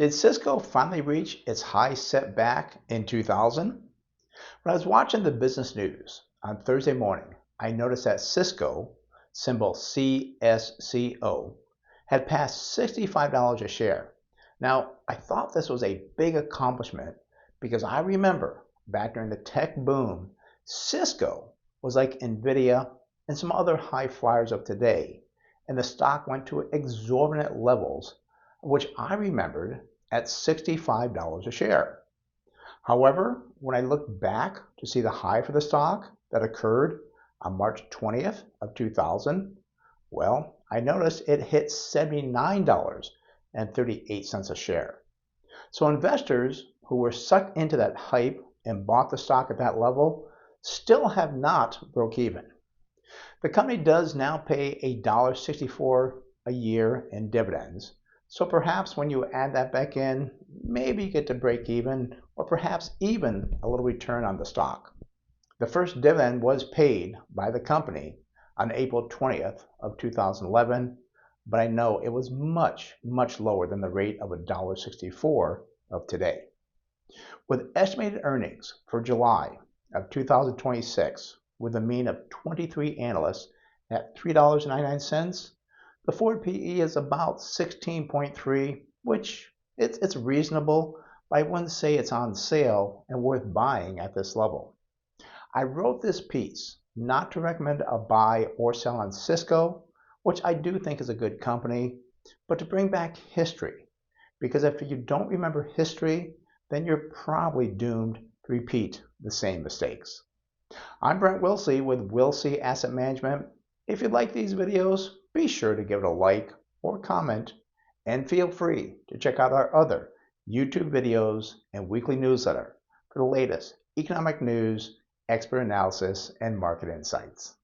Did Cisco finally reach its high set back in 2000? When I was watching the business news on Thursday morning, I noticed that Cisco, symbol CSCO, had passed $65 a share. Now, I thought this was a big accomplishment because I remember back during the tech boom, Cisco was like Nvidia and some other high flyers of today, and the stock went to exorbitant levels, which I remembered at $65 a share. However, when I look back to see the high for the stock that occurred on March 20th of 2000, well, I noticed it hit $79.38 a share. So investors who were sucked into that hype and bought the stock at that level still have not broke even. The company does now pay $1.64 a year in dividends. So perhaps when you add that back in, maybe you get to break even or perhaps even a little return on the stock. The first dividend was paid by the company on April 20th of 2011, but I know it was much, much lower than the rate of $1.64 of today. With estimated earnings for July of 2026, with a mean of 23 analysts at $3.99, the forward PE is about 16.3, which it's reasonable, but I wouldn't say it's on sale and worth buying at this level. I wrote this piece not to recommend a buy or sell on Cisco, which I do think is a good company, but to bring back history, because if you don't remember history, then you're probably doomed to repeat the same mistakes. I'm Brent Wilsey with Wilsey Asset Management. If you like these videos, be sure to give it a like or comment, and feel free to check out our other YouTube videos and weekly newsletter for the latest economic news, expert analysis, and market insights.